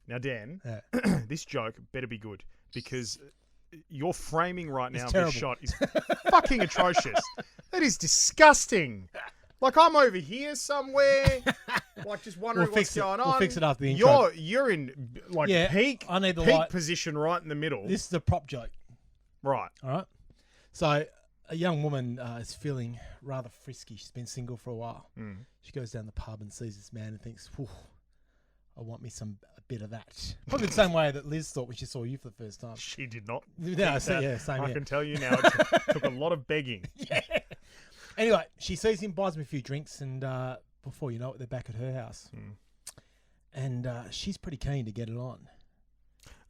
Now, Dan, this joke better be good because your framing right now of this shot is fucking atrocious. That is disgusting. Like, I'm over here somewhere, like just wondering what's going on. We'll fix it after the intro. You're in like peak position right in the middle. This is a prop joke. Right. All right. So a young woman is feeling rather frisky. She's been single for a while. She goes down the pub and sees this man and thinks, "Whew, I want me a bit of that." Probably the same way that Liz thought when she saw you for the first time. She did not. Yeah, same. I can tell you now, it took a lot of begging. Yeah. Anyway, she sees him, buys him a few drinks, and before you know it, they're back at her house. And she's pretty keen to get it on.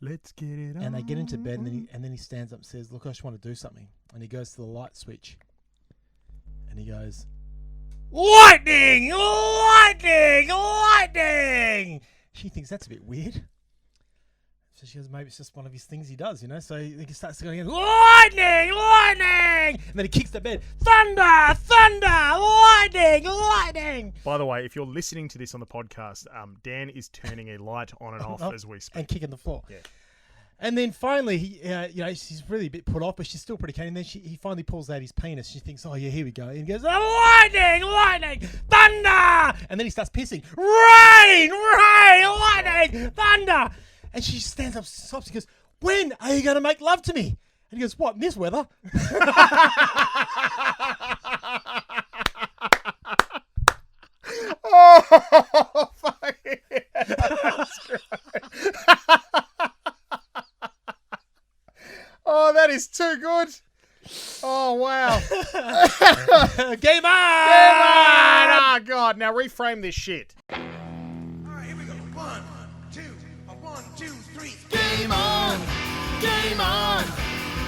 Let's get it on. And they get into bed, and then he stands up and says, "Look, I just want to do something." And he goes to the light switch, and he goes, "Lightning! Lightning! Lightning!" She thinks that's a bit weird. So she goes, maybe it's just one of his things he does, you know? So he starts going, "Lightning! Lightning!" And then he kicks the bed. "Thunder! Thunder! Lightning! Lightning!" By the way, if you're listening to this on the podcast, Dan is turning a light on and off as we speak. And kicking the floor. Yeah. And then finally, she's really a bit put off, but she's still pretty keen. And then he finally pulls out his penis. She thinks, "Oh, yeah, here we go." And he goes, "Lightning! Lightning! Thunder!" And then he starts pissing. "Rain! Rain! Lightning! Thunder!" And she stands up, stops, and goes, "When are you going to make love to me?" And he goes, "What, in this weather?" Oh, fuck yeah. That's great. Oh, that is too good. Oh, wow. Game on! Oh, God. Now reframe this shit. All right, here we go. 1, 2, 3. Game on! Game on!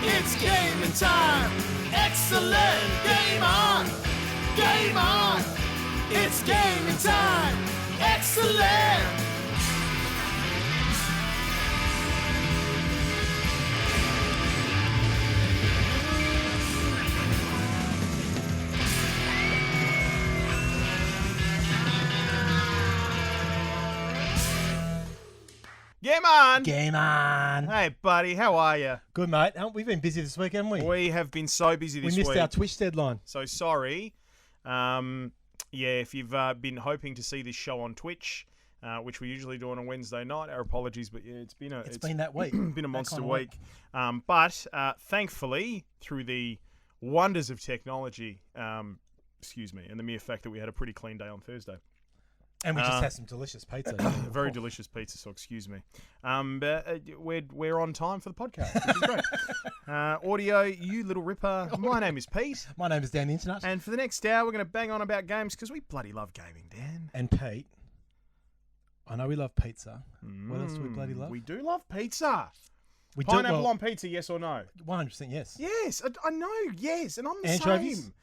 It's gaming time! Excellent! Game on! Game on! It's gaming time! Excellent! Game on! Game on! Hey, buddy, how are you? Good, mate. We've been busy this week, haven't we? We have been so busy this week. We missed our Twitch deadline. So sorry. If you've been hoping to see this show on Twitch, which we usually do on a Wednesday night, our apologies, but yeah, it's been that week. Been a monster week. But thankfully, through the wonders of technology, and the mere fact that we had a pretty clean day on Thursday. And we just had some delicious pizza. Very delicious pizza, so excuse me. But we're on time for the podcast, which is great. Audio, you little ripper. My name is Pete. My name is Dan the Internet. And for the next hour, we're going to bang on about games because we bloody love gaming, Dan. And Pete, I know we love pizza. What else do we bloody love? We do love pizza. We Pineapple on pizza, yes or no? 100% yes. Yes, I know, yes. And I'm the Anchovies? same.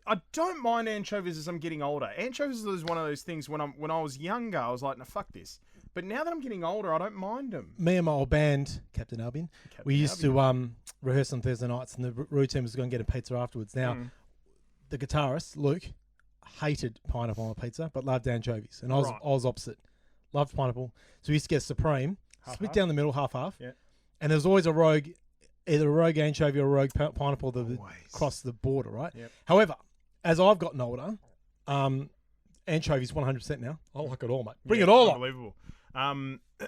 I don't mind anchovies as I'm getting older. Anchovies is one of those things when I was younger, I was like, no, fuck this. But now that I'm getting older, I don't mind them. Me and my old band, Captain Albion, we used to rehearse on Thursday nights, and the routine was going to get a pizza afterwards. Now, the guitarist, Luke, hated pineapple on pizza, but loved anchovies. And I was opposite. Loved pineapple. So we used to get Supreme, split down the middle, half-half. Yeah. And there was always a rogue, either a rogue anchovy or a rogue pineapple that would cross the border, right? Yep. However, as I've gotten older, anchovies 100% now. I like it all, mate. Bring it all unbelievable.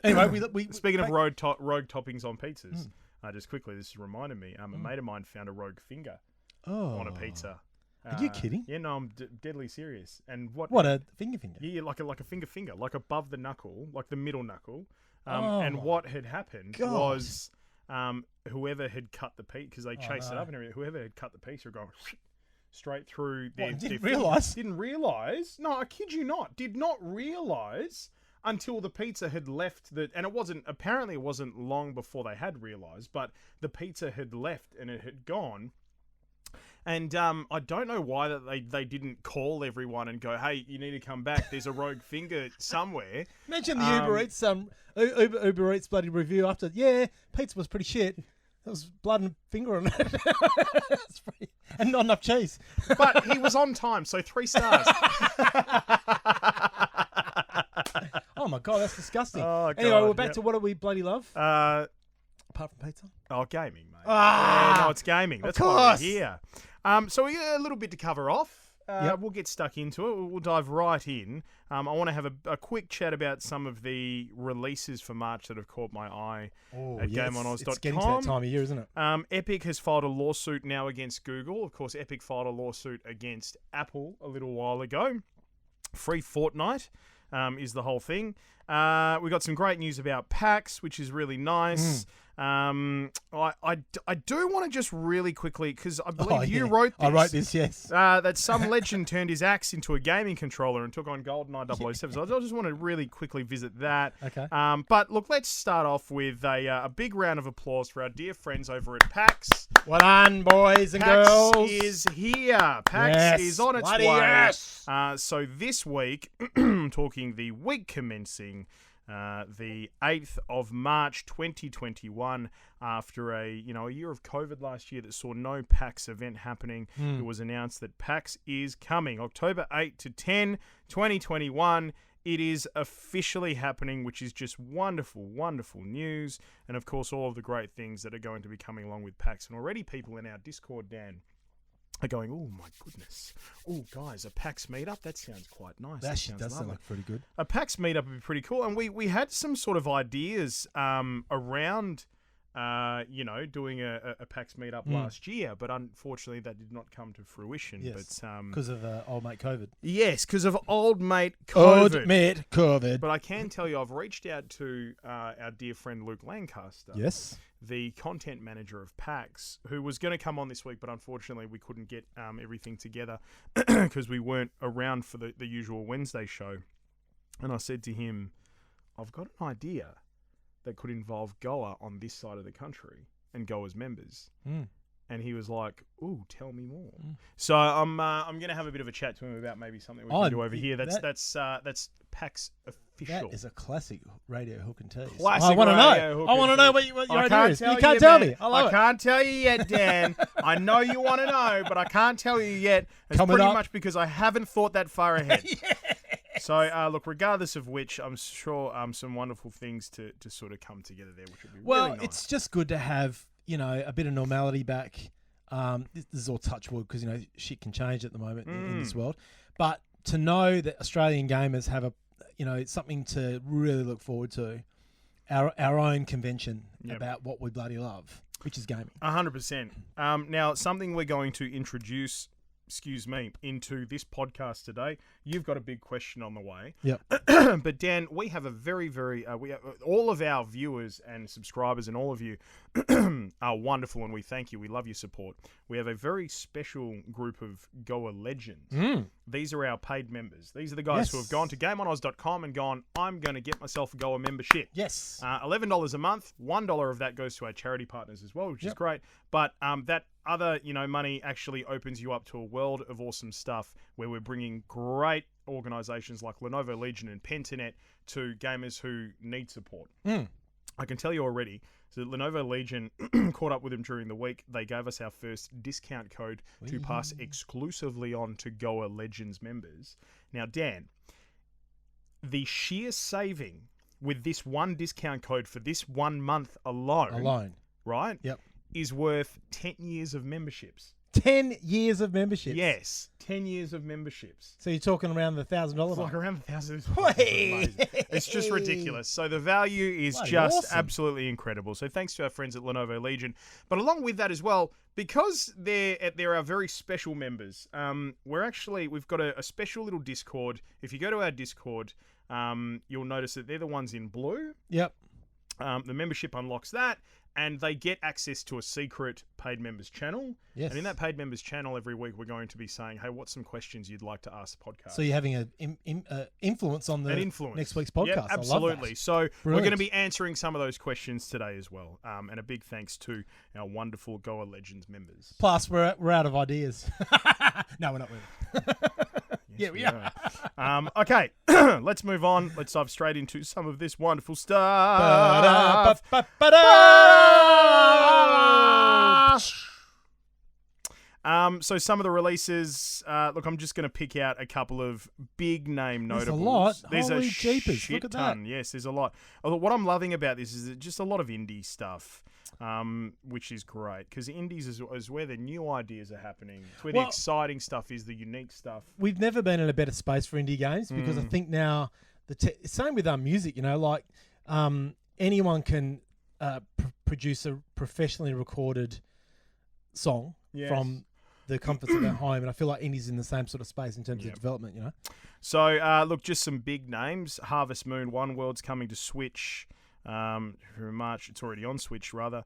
Anyway, we speaking of rogue toppings on pizzas, just quickly, this reminded me. A mate of mine found a rogue finger on a pizza. Are you kidding? Yeah, no, I'm deadly serious. And what a finger? Yeah, like a finger, like above the knuckle, like the middle knuckle. And what had happened was whoever had cut the piece, because they chased it up and everything, whoever had cut the piece were going straight through their... Didn't realise? Didn't realise. No, I kid you not. Did not realise until the pizza had left the... And apparently it wasn't long before they had realised, but the pizza had left and it had gone. And I don't know why that they didn't call everyone and go, "Hey, you need to come back. There's a rogue finger somewhere." Mention the Uber Eats bloody review after. Yeah, pizza was pretty shit. There was blood and finger on it. And not enough cheese. But he was on time, so 3 stars. Oh my god, that's disgusting. Oh, anyway, God, we're back yep. to what do we bloody love? Uh, Apart from pizza? oh, gaming, mate. Ah, Yeah, no, it's gaming. That's why course. we're here. So we got a little bit to cover off. Yep. We'll get stuck into it. We'll dive right in. I want to have a quick chat about some of the releases for March that have caught my eye at GameOnAus.com. It's getting to that time of year, isn't it? Epic has filed a lawsuit now against Google. Of course, Epic filed a lawsuit against Apple a little while ago. Free Fortnite is the whole thing. We got some great news about PAX, which is really nice. I do want to just really quickly, because I believe you wrote this. I wrote this, yes. That some legend turned his axe into a gaming controller and took on GoldenEye 007. So I just want to really quickly visit that. Okay. But look, let's start off with a big round of applause for our dear friends over at PAX. Well done, boys and girls. PAX is here. PAX is on its way. Yes. So this week, talking the week commencing the 8th of March 2021, after a year of COVID last year that saw no PAX event happening, it was announced that PAX is coming October 8 to 10, 2021. It is officially happening, which is just wonderful, wonderful news. And of course, all of the great things that are going to be coming along with PAX. And already people in our Discord, Dan, are going, oh my goodness. Oh, guys, a PAX meetup? That sounds quite nice. That sounds does sound lovely. like pretty good. A PAX meetup would be pretty cool. And we had some sort of ideas around, doing a PAX meetup last year. But unfortunately, that did not come to fruition. Yes, but because of old mate COVID. yes, because of old mate COVID. Old mate COVID. But I can tell you, I've reached out to our dear friend Luke Lancaster. Yes. The content manager of PAX, who was going to come on this week, but unfortunately we couldn't get everything together because we weren't around for the usual Wednesday show. And I said to him, I've got an idea that could involve GOA on this side of the country and GOA's members. And he was like, ooh, tell me more. So I'm going to have a bit of a chat to him about maybe something we can do over here. That's PAX official. That is a classic radio hook and tease. Classic I want to radio know. hook I want to and know tease. what your I idea can't is. tell You can't you, tell man. me. I love it. Can't tell you yet, Dan. I know you want to know, but I can't tell you yet. It's Coming pretty up. much because I haven't thought that far ahead. So, look, regardless of which, I'm sure some wonderful things to sort of come together there, which would be Well, really nice. it's just good to have, a bit of normality back. This is all touch wood because, shit can change at the moment in this world. But to know that Australian gamers have something to really look forward to, our own convention about what we bloody love, which is gaming. 100%. Now, something we're going to introduce, into this podcast today. You've got a big question on the way. Yep. But Dan, we have a very, very, all of our viewers and subscribers and all of you are wonderful, and we thank you. We love your support. We have a very special group of GOA legends. These are our paid members. These are the guys who have gone to GameOnAus.com and gone, I'm going to get myself a GOA membership. Yes. $11 a month. $1 of that goes to our charity partners as well, which is great. But that other, money actually opens you up to a world of awesome stuff where we're bringing great organizations like Lenovo Legion and Pentanet to gamers who need support. I can tell you already, so Lenovo Legion caught up with them during the week. They gave us our first discount code to pass exclusively on to GOA Legends members. Now, Dan, the sheer saving with this one discount code for this 1 month alone, right? Yep. Is worth 10 years of memberships. 10 years of membership. Yes, 10 years of memberships. So you're talking around the $1,000 It's mark. like around $1,000. Hey! It's just ridiculous. So the value is Bloody just awesome. absolutely incredible. So thanks to our friends at Lenovo Legion. But along with that as well, because they're our very special members, we've got a special little Discord. If you go to our Discord, you'll notice that they're the ones in blue. Yep. The membership unlocks that, and they get access to a secret paid members channel. Yes. And in that paid members channel every week, we're going to be saying, hey, what's some questions you'd like to ask the podcast? So you're having an influence on the next week's podcast. Yep, absolutely. I love that. So we're Brilliant. going to be answering some of those questions today as well. And a big thanks to our wonderful GOA Legends members. Plus, we're out of ideas. No, we're not really. Yes, we are. Okay, let's move on. Let's dive straight into some of this wonderful stuff. So some of the releases, look, I'm just going to pick out a couple of big name There's notables. a lot. There's Holy a jeepers, shit look at ton. that. Yes, there's a lot. Although what I'm loving about this is just a lot of indie stuff, which is great because indies is where the new ideas are happening. It's where the exciting stuff is, the unique stuff. We've never been in a better space for indie games because I think now same with music. Like anyone can produce a professionally recorded song from the comforts of their home, and I feel like indie's in the same sort of space in terms of development. So look, just some big names. Harvest Moon, One World's coming to Switch. For March, it's already on Switch, rather.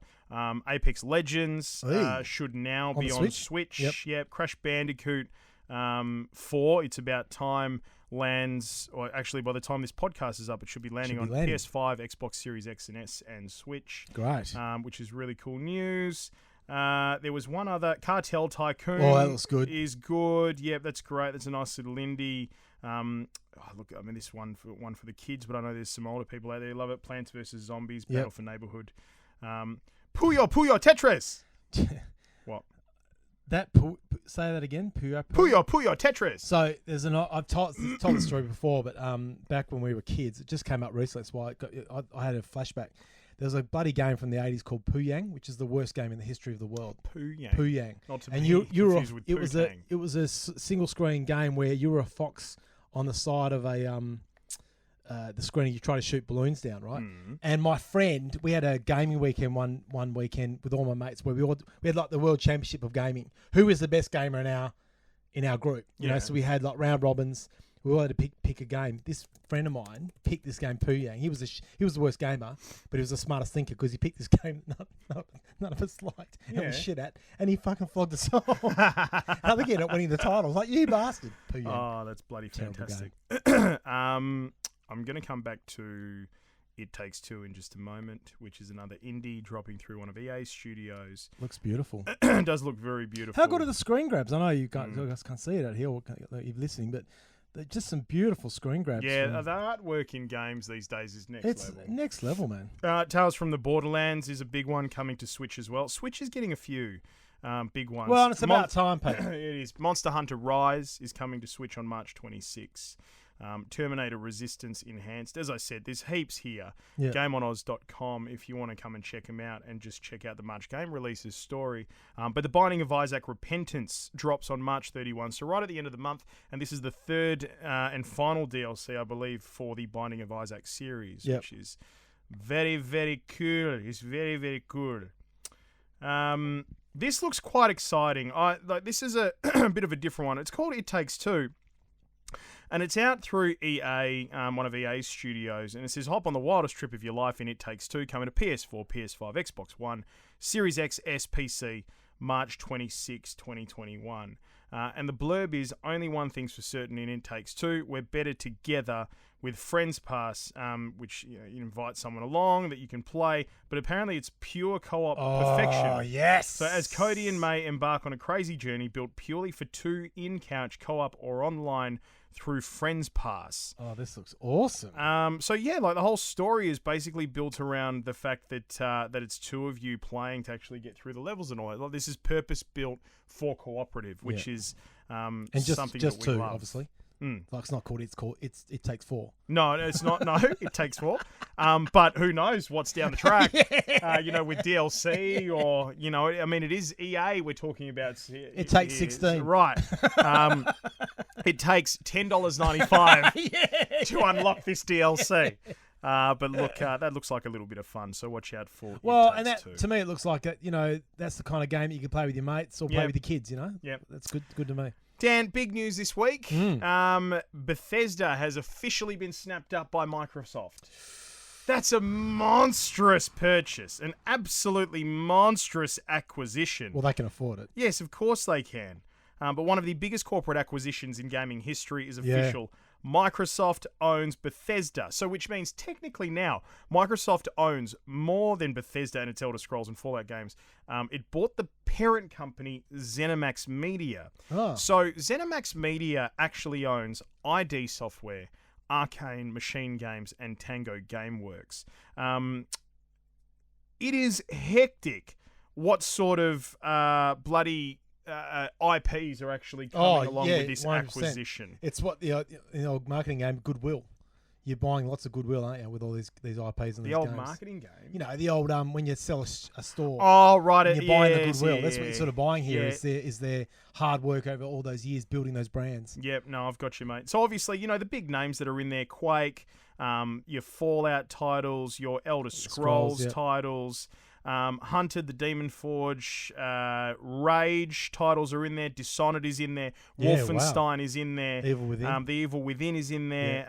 Apex Legends should now be on Switch. Yep. Crash Bandicoot 4. It's about time lands, or actually by the time this podcast is up, it should be landing on PS5, Xbox Series X and S, and Switch. Great. Which is really cool news. There was one other, Cartel Tycoon. Oh, that looks good. Is good. Yep, that's great. That's a nice little indie. Look, I mean, this one for the kids, but I know there's some older people out there who love it. Plants vs. Zombies, Battle for Neighborhood. Puyo Tetris. What? Say that again. Puyo Tetris. So there's I've told the story before, but back when we were kids, it just came up recently. That's why I had a flashback. There was a bloody game from the 80s called Pooyang, which is the worst game in the history of the world. Pooyang. Not to and be confused with Pooyang. It was a single screen game where you were a fox on the side of the screen, and you try to shoot balloons down, right? And my friend, we had a gaming weekend one weekend with all my mates where we had like the world championship of gaming. Who is the best gamer in our group? You know, so we had like round robins. We all had to pick a game. This friend of mine picked this game, Pooyang. He was the worst gamer, but he was the smartest thinker because he picked this game none of us liked and was shit at, and he fucking flogged us all. I think he ended up winning the title. I was like, you bastard, Pooyang. Oh, that's bloody fantastic. I'm going to come back to It Takes Two in just a moment, which is another indie dropping through one of EA's studios. Looks beautiful. It does look very beautiful. How good are the screen grabs? I know you guys can't see it out here, or you're listening, but they're just some beautiful screen grabs. Yeah, the artwork in games these days is next level. It's next level, man. Tales from the Borderlands is a big one coming to Switch as well. Switch is getting a few big ones. Well, and it's about time, Pete. It is. Monster Hunter Rise is coming to Switch on March 26. Terminator Resistance Enhanced. As I said, there's heaps here. Yeah. GameOnOz.com if you want to come and check them out and just check out the March game releases story. But The Binding of Isaac Repentance drops on March 31, so right at the end of the month. And this is the third and final DLC, I believe, for the Binding of Isaac series, which is very, very cool. It's very, very cool. This looks quite exciting. This is a bit of a different one. It's called It Takes Two. And it's out through EA, one of EA's studios, and it says, hop on the wildest trip of your life in It Takes Two, coming to PS4, PS5, Xbox One, Series X, S, PC, March 26, 2021. And the blurb is, only one thing's for certain in It Takes Two, we're better together with Friends Pass, which you invite someone along that you can play, but apparently it's pure co-op perfection. Oh, yes! So as Cody and May embark on a crazy journey built purely for two in-couch co-op or online through Friends Pass. Oh, this looks awesome. So yeah, like the whole story is basically built around the fact that that it's two of you playing to actually get through the levels and all that. Like, this is purpose built for cooperative, which is and something just that we two, love. Obviously. Like it's not called. It takes four. No, it's not. No, It Takes Four. But who knows what's down the track? With DLC or I mean, it is EA we're talking about. It takes 16. Right. It takes $10.95 to unlock this DLC. But look, that looks like a little bit of fun. So watch out for. And that to me, it looks like that's the kind of game you can play with your mates or play with your kids. Yep. That's good to me. Dan, big news this week. Bethesda has officially been snapped up by Microsoft. That's a monstrous purchase, an absolutely monstrous acquisition. Well, they can afford it. Yes, of course they can. But one of the biggest corporate acquisitions in gaming history is official. Microsoft owns Bethesda. So which means technically now Microsoft owns more than Bethesda and its Elder Scrolls and Fallout games. It bought the parent company ZeniMax Media. Oh. So ZeniMax Media actually owns ID Software, Arcane Machine Games, and Tango Gameworks. It is hectic what sort of bloody IPs are actually coming along with this 100%. acquisition. It's what the old marketing game, goodwill. You're buying lots of goodwill, aren't you, with all these IPs and The these old games. marketing game. You know, the old when you sell a store. Oh, right. And you're buying the goodwill. Yeah. That's what you're sort of buying here. Is their hard work over all those years building those brands. Yep, no, I've got you, mate. So obviously, you know, the big names that are in there, Quake, your Fallout titles, your Elder Scrolls yep. titles, Hunted, the Demon Forge, Rage titles are in there, Dishonored is in there, Yeah, Wolfenstein is in there, Evil Within. The Evil Within is in there,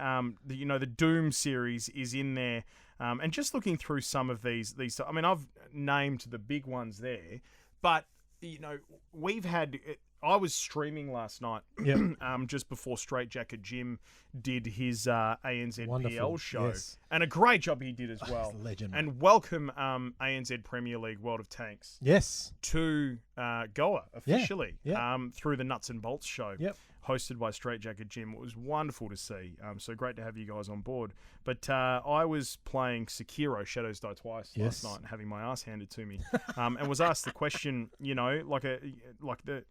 the Doom series is in there. And just looking through some of these, I mean, I've named the big ones there, but, you know, we've had... I was streaming last night, Yep. just before Straight Jacket Jim did his ANZ Wonderful, PL show, yes. and a great job he did as well. He's a legend, mate. And welcome ANZ Premier League World of Tanks Yes. to GOA officially yeah. through the Nuts and Bolts show, Yep. hosted by Straight Jacket Jim. It was wonderful to see. So great to have you guys on board. But I was playing Sekiro: Shadows Die Twice Yes. last night, and having my ass handed to me, and was asked the question, you know, like the.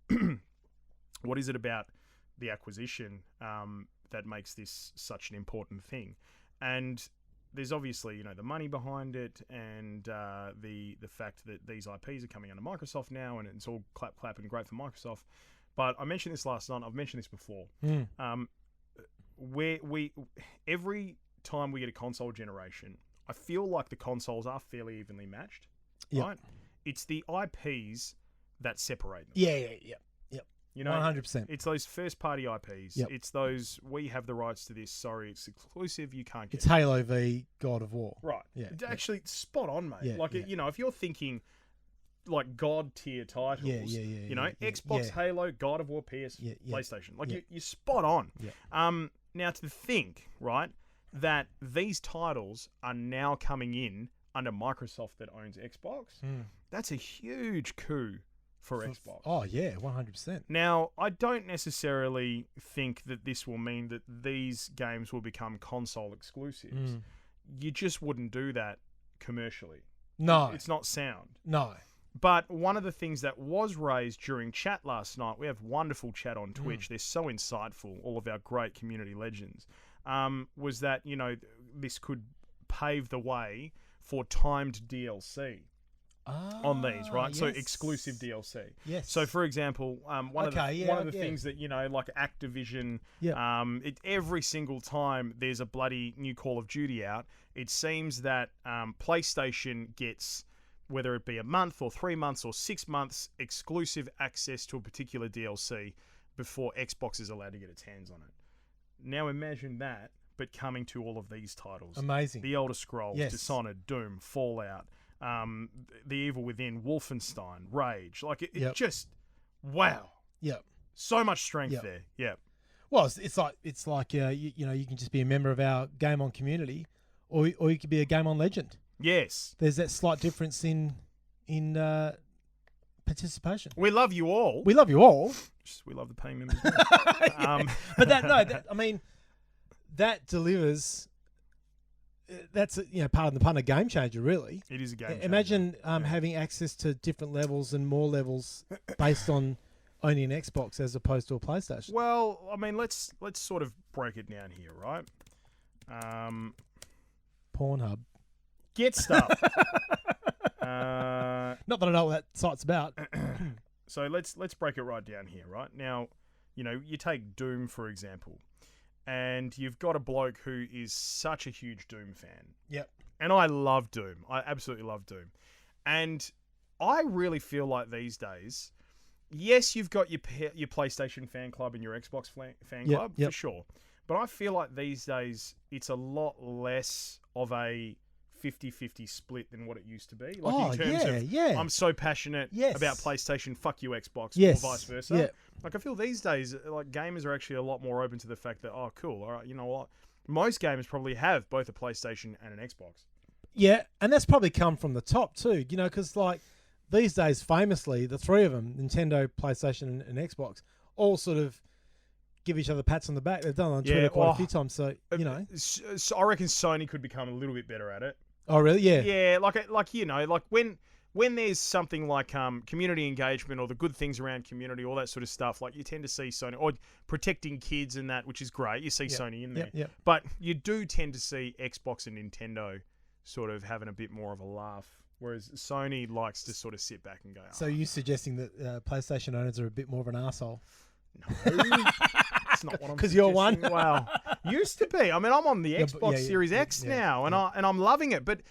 What is it about the acquisition that makes this such an important thing? And there's obviously, you know, the money behind it, and the fact that these IPs are coming under Microsoft now, and it's all clap and great for Microsoft. But I mentioned this last night. I've mentioned this before. We every time we get a console generation, I feel like the consoles are fairly evenly matched. Yep. Right? It's the IPs that separate them. Yeah. You know, 100%. It's those first-party IPs. Yep. It's those, we have the rights to this. Sorry, it's exclusive. You can't get It's Halo v God of War. Right. Yeah, It's actually spot on, mate. Yeah, like, yeah. you know, if you're thinking like God-tier titles, Yeah, you know, yeah, Xbox, yeah. Halo, God of War, PS, Yeah. PlayStation. Like, Yeah. you're spot on. Yeah. Now, to think, right, that these titles are now coming in under Microsoft that owns Xbox, that's a huge coup for Xbox. Oh, yeah, 100%. Now, I don't necessarily think that this will mean that these games will become console exclusives. You just wouldn't do that commercially. No. It's not sound. No. But one of the things that was raised during chat last night, we have wonderful chat on Twitch. They're so insightful, all of our great community legends, was that, you know, this could pave the way for timed DLC. On these, right? So yes. exclusive DLC. Yes. So, for example, one of the yeah. things that, you know, like Activision, Yeah. Every single time there's a bloody new Call of Duty out, it seems that PlayStation gets, whether it be a month or 3 months or 6 months, exclusive access to a particular DLC before Xbox is allowed to get its hands on it. Now imagine that, but coming to all of these titles. Amazing. The Elder Scrolls, Yes. Dishonored, Doom, Fallout, The Evil Within, Wolfenstein, Rage. Like, it Yep. just, wow. Yep. So much strength Yep. there. Yeah. Well, it's like you know, you can just be a member of our Game On community, or you could be a Game On legend. Yes. There's that slight difference in participation. We love you all. We love you all, Just, we love the paying members. but I mean, that delivers. That's part of the pun, a game changer, really. It is a game changer. Imagine having access to different levels and more levels based on owning an Xbox as opposed to a PlayStation. Well, I mean, let's sort of break it down here, right? Pornhub. Get stuff. Not that I know what that site's about. So let's break it right down here, right? Now, you know, you take Doom, for example, and you've got a bloke who is such a huge Doom fan. Yep. And I love Doom. I absolutely love Doom. And I really feel like these days, yes, you've got your PlayStation fan club and your Xbox fan club, for sure. But I feel like these days, it's a lot less of a 50-50 split than what it used to be. Like, in terms of, I'm so passionate about PlayStation, fuck you, Xbox, or vice versa. Yeah. Like, I feel these days, like, gamers are actually a lot more open to the fact that, oh, cool, all right, you know what? Most gamers probably have both a PlayStation and an Xbox. Yeah, and that's probably come from the top too, you know, because like these days, famously, the three of them, Nintendo, PlayStation, and Xbox, all sort of give each other pats on the back. They've done it on Twitter quite a few times, so, you know. So I reckon Sony could become a little bit better at it. Oh, really? Yeah. Yeah, like you know, like when when there's something like community engagement or the good things around community, all that sort of stuff, like you tend to see Sony, or protecting kids and that, which is great. You see Sony in there. Yep. But you do tend to see Xbox and Nintendo sort of having a bit more of a laugh, whereas Sony likes to sort of sit back and go, So you suggesting that PlayStation owners are a bit more of an arsehole? no. It's not what I'm 'Cause you're one? suggesting. Wow. Used to be. I mean, I'm on the Xbox Series X now, and I'm loving it. But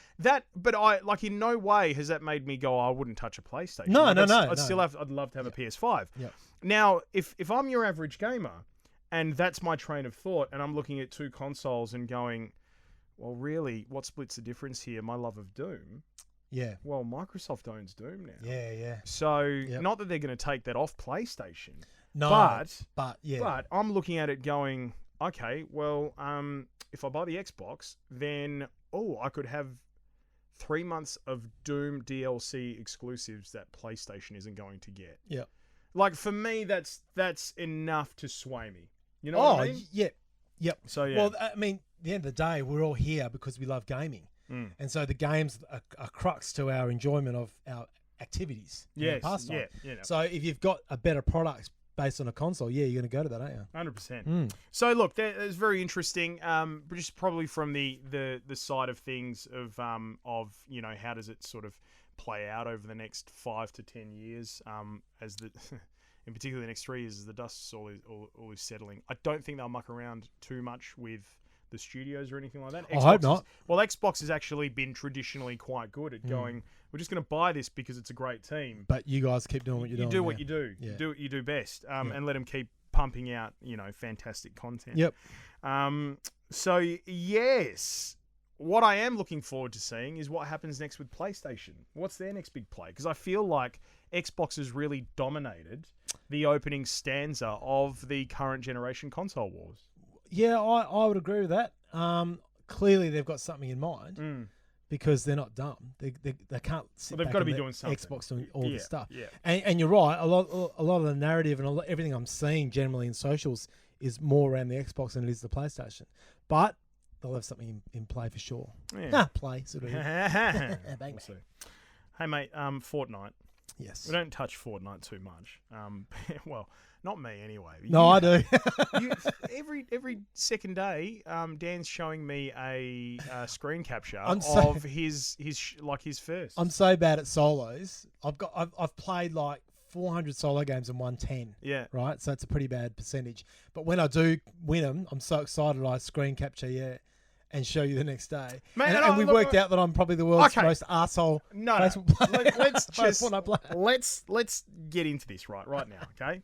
I like in no way has that made me go, I wouldn't touch a PlayStation. No, Like, no, I'd love to have a PS5. Yep. Now, if I'm your average gamer, and that's my train of thought, and I'm looking at two consoles and going, well, really, what splits the difference here? My love of Doom. Yeah. Well, Microsoft owns Doom now. Yeah. So not that they're going to take that off PlayStation. No. But yeah. But I'm looking at it going, okay, well, if I buy the Xbox, then I could have 3 months of Doom DLC exclusives that PlayStation isn't going to get. Yeah. Like for me, that's enough to sway me. You know what I mean? Yep. So yeah. Well, I mean, at the end of the day, we're all here because we love gaming, and so the games are crux to our enjoyment of our activities. Yes. Pastime. Yeah. So if you've got a better product based on a console, you're going to go to that, aren't you? 100%. So look, it's very interesting. But just probably from the side of things of how does it sort of play out over the next 5 to 10 years, as the in particular the next 3 years as the dust all is settling. I don't think they'll muck around too much with the studios or anything like that. I hope not. Xbox has actually been traditionally quite good at going, we're just going to buy this because it's a great team. But you guys keep doing what you're doing. You do what you do. Yeah. You do what you do best, and let them keep pumping out, fantastic content. Yep. So, yes, what I am looking forward to seeing is what happens next with PlayStation. What's their next big play? Because I feel like Xbox has really dominated the opening stanza of the current generation console wars. Yeah, I would agree with that. Clearly, they've got something in mind because they're not dumb. They can't sit They've back got to and be let doing something. Xbox doing all this stuff. Yeah. And you're right. A lot of the narrative and everything I'm seeing generally in socials is more around the Xbox than it is the PlayStation. But they'll have something in play for sure. Yeah. Play sort of. Bang. Bang. Hey, mate, Fortnite. Yes. We don't touch Fortnite too much. Well, not me anyway. No, I do. Every second day, Dan's showing me a screen capture so- of his first. I'm so bad at solos. I've played like 400 solo games and won 10. Yeah. Right? So it's a pretty bad percentage. But when I do win them, I'm so excited I screen capture, and show you the next day. Mate, and we worked out that I'm probably the world's most arsehole Facebook player. Let's get into this right now, okay?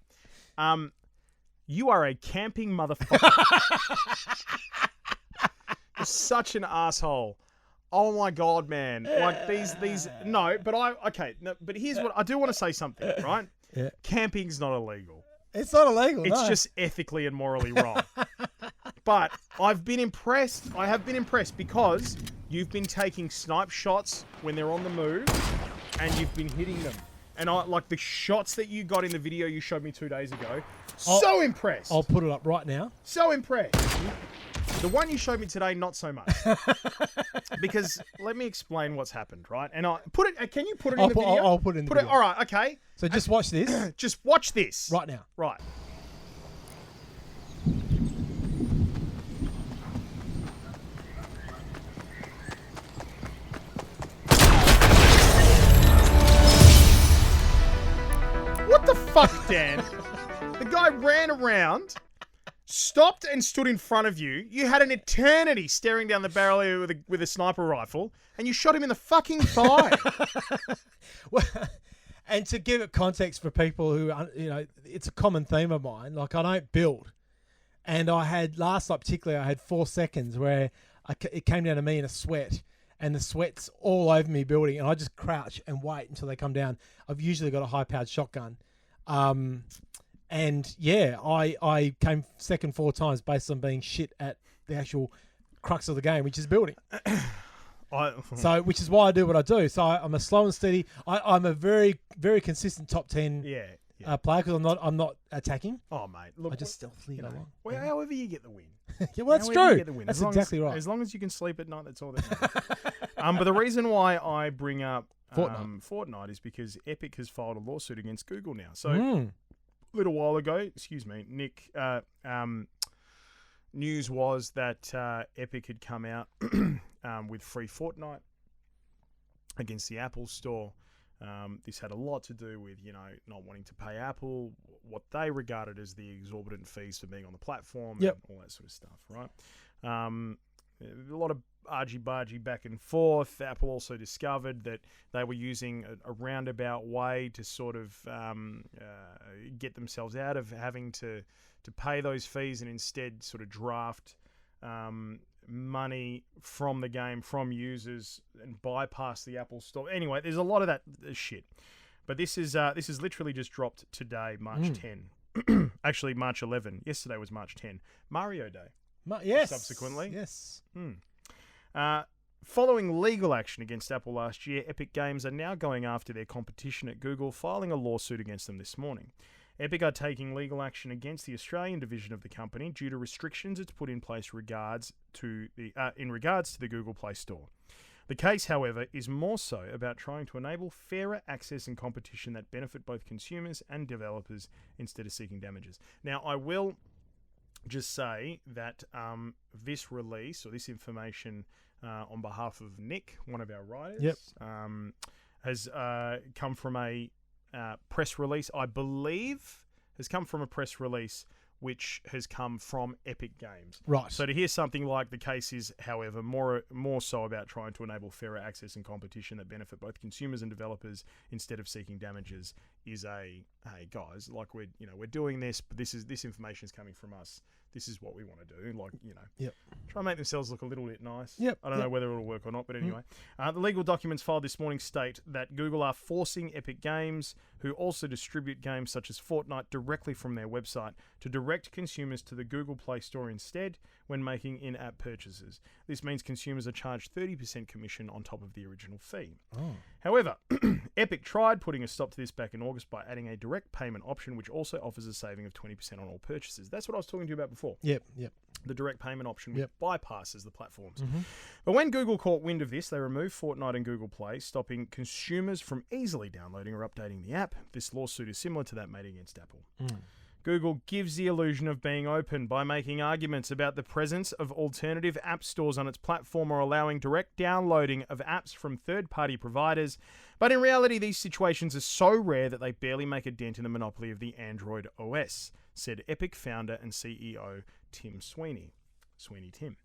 You are a camping motherfucker. You're such an asshole. Oh my god, man! Like these. No, but here's what I do want to say something, right? Yeah. Camping's not illegal. It's not illegal. It's no. just ethically and morally wrong. But I've been impressed. I have been impressed because you've been taking snipe shots when they're on the move, and you've been hitting them. And I like the shots that you got in the video you showed me 2 days ago. So impressed. I'll put it up right now. So impressed. The one you showed me today, not so much. Because let me explain what's happened, right? And I put it. Can you put it in the video? I'll put it in the video. All right. Okay. So just watch this. Just watch this right now. Right. What the fuck, Dan? The guy ran around, stopped and stood in front of you. You had an eternity staring down the barrel with a sniper rifle, and you shot him in the fucking thigh. Well, and to give it context for people who, it's a common theme of mine. Like, I don't build. And I had, last night particularly, I had 4 seconds where it came down to me in a sweat. And the sweat's all over me building, and I just crouch and wait until they come down. I've usually got a high-powered shotgun. And yeah, I came second 4 times based on being shit at the actual crux of the game, which is building. So, which is why I do what I do. So I'm a slow and steady. I'm a very, very consistent top 10 player because I'm not attacking. Oh, mate. Look, I just stealthily along. Well, however you get the win. Yeah, well, that's true. That's exactly right. As long as you can sleep at night, that's all that matters. But the reason why I bring up Fortnite is because Epic has filed a lawsuit against Google now. So a little while ago, Nick, news was that Epic had come out with free Fortnite against the Apple Store. This had a lot to do with, not wanting to pay Apple what they regarded as the exorbitant fees for being on the platform and all that sort of stuff, right? A lot of argy-bargy back and forth. Apple also discovered that they were using a roundabout way to sort of get themselves out of having to pay those fees and instead sort of draft money from the game, from users, and bypass the Apple Store. Anyway, there's a lot of that shit. But this is literally just dropped today, March 10. Actually, March 11. Yesterday was March 10. Mario Day. Yes. Subsequently. Yes. Following legal action against Apple last year, Epic Games are now going after their competition at Google, filing a lawsuit against them this morning. Epic are taking legal action against the Australian division of the company due to restrictions it's put in place in regards to the Google Play Store. The case, however, is more so about trying to enable fairer access and competition that benefit both consumers and developers instead of seeking damages. Now, I will just say that this release or this information on behalf of Nick, one of our writers, has come from a press release, I believe, has come from a press release which has come from Epic Games. Right. So to hear something like the case is, however, more so about trying to enable fairer access and competition that benefit both consumers and developers instead of seeking damages is hey guys, like we're doing this, but this information is coming from us. This is what we want to do. Try and make themselves look a little bit nice. I don't know whether it'll work or not, but anyway. The legal documents filed this morning state that Google are forcing Epic Games, who also distribute games such as Fortnite directly from their website, to direct consumers to the Google Play Store instead when making in-app purchases. This means consumers are charged 30% commission on top of the original fee. However, Epic tried putting a stop to this back in August by adding a direct payment option, which also offers a saving of 20% on all purchases. That's what I was talking to you about before. Yep. The direct payment option which bypasses the platforms. But when Google caught wind of this, they removed Fortnite and Google Play, stopping consumers from easily downloading or updating the app. This lawsuit is similar to that made against Apple. Google gives the illusion of being open by making arguments about the presence of alternative app stores on its platform or allowing direct downloading of apps from third-party providers. But in reality, these situations are so rare that they barely make a dent in the monopoly of the Android OS, said Epic founder and CEO Tim Sweeney. Tim.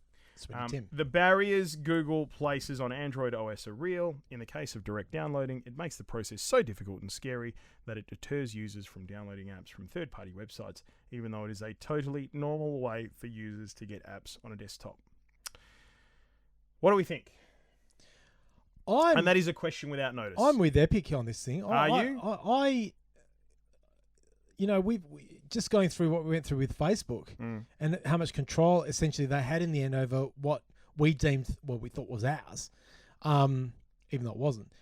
The barriers Google places on Android OS are real. In the case of direct downloading, it makes the process so difficult and scary that it deters users from downloading apps from third-party websites, even though it is a totally normal way for users to get apps on a desktop. What do we think? And that is a question without notice. I'm with Epic on this thing. Are you? We just going through what we went through with Facebook and how much control essentially they had in the end over what we we thought was ours, even though it wasn't.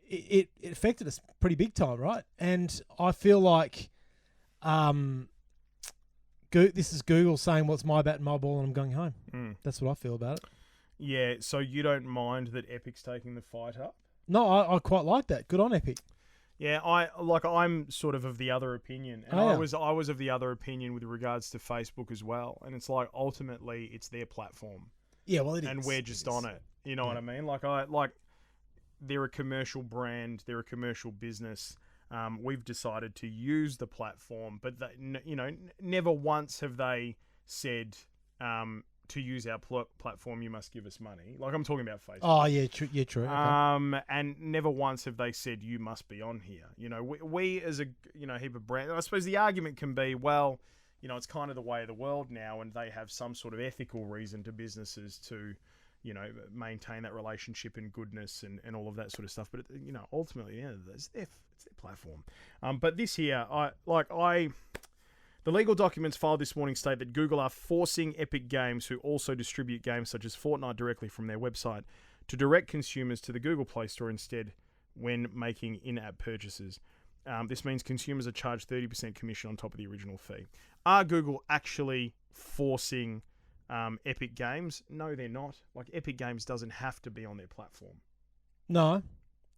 It affected us pretty big time, right? And I feel like this is Google saying, "Well, it's my bat and my ball, and I'm going home." That's what I feel about it. Yeah, so you don't mind that Epic's taking the fight up? No, I quite like that. Good on Epic. Yeah, I'm sort of the other opinion, and I was of the other opinion with regards to Facebook as well. And it's like ultimately it's their platform. Yeah, well, it is, and we're just on it. You know what I mean? They're a commercial brand, they're a commercial business. We've decided to use the platform, but never once have they said to use our platform, you must give us money. Like, I'm talking about Facebook. Oh, yeah, true. Okay. And never once have they said, you must be on here. We as a, heap of brand, I suppose the argument can be, well, it's kind of the way of the world now, and they have some sort of ethical reason to businesses to, maintain that relationship and goodness and all of that sort of stuff. But, ultimately, it's their platform. But this here, the legal documents filed this morning state that Google are forcing Epic Games, who also distribute games such as Fortnite directly from their website, to direct consumers to the Google Play Store instead when making in-app purchases. This means consumers are charged 30% commission on top of the original fee. Are Google actually forcing Epic Games? No, they're not. Like, Epic Games doesn't have to be on their platform. No,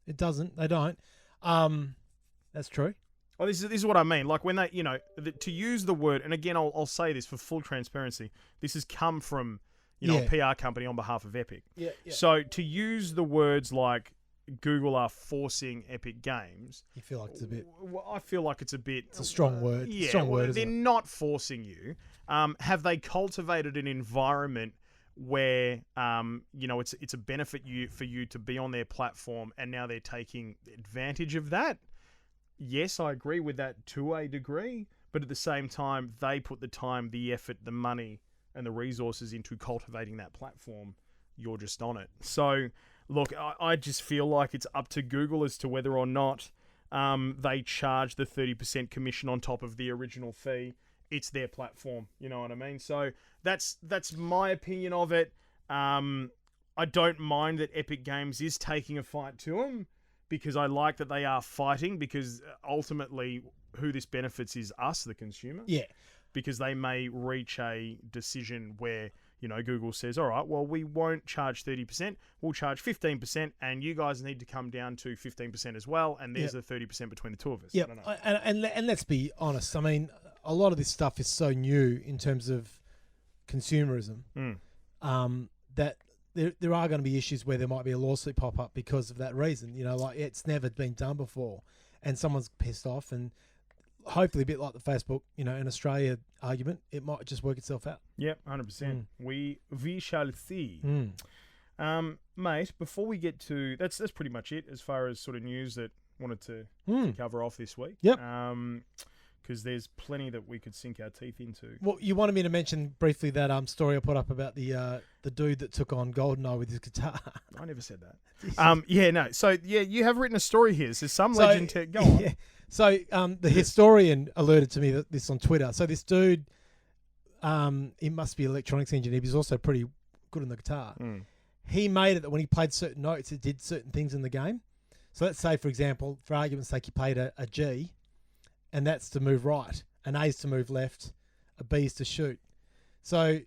it doesn't. They don't. That's true. Oh, this is what I mean. Like when they, to use the word, and again, I'll say this for full transparency. This has come from, a PR company on behalf of Epic. Yeah. So to use the words like Google are forcing Epic Games, You feel like it's a bit. I feel like it's a bit. It's a strong word. Yeah, Strong word. they're Isn't it? not forcing you. Have they cultivated an environment where it's a benefit for you to be on their platform, and now they're taking advantage of that? Yes, I agree with that to a degree, but at the same time, they put the time, the effort, the money, and the resources into cultivating that platform. You're just on it. So, look, I just feel like it's up to Google as to whether or not they charge the 30% commission on top of the original fee. It's their platform, you know what I mean? So that's my opinion of it. I don't mind that Epic Games is taking a fight to them, because I like that they are fighting, because ultimately who this benefits is us, the consumer. Yeah. Because they may reach a decision where, Google says, all right, well, we won't charge 30%, we'll charge 15%, and you guys need to come down to 15% as well, and there's the 30% between the two of us. Yeah, I don't know. and let's be honest. I mean, a lot of this stuff is so new in terms of consumerism that there are going to be issues where there might be a lawsuit pop up because of that reason. Like it's never been done before, and someone's pissed off, and hopefully a bit like the Facebook, in Australia argument, it might just work itself out. Yep, 100%. We shall see. Mate, before we get to... That's pretty much it as far as sort of news that wanted to cover off this week. Yep. Because there's plenty that we could sink our teeth into. Well, you wanted me to mention briefly that story I put up about the dude that took on GoldenEye with his guitar. I never said that. So, you have written a story here. So some legend... Go on. Yeah. So the historian alerted to me this on Twitter. So this dude, he must be an electronics engineer, but he's also pretty good on the guitar. He made it that when he played certain notes, it did certain things in the game. So let's say, for example, for argument's sake, he played a G, and that's to move right. An A is to move left. A B is to shoot. So,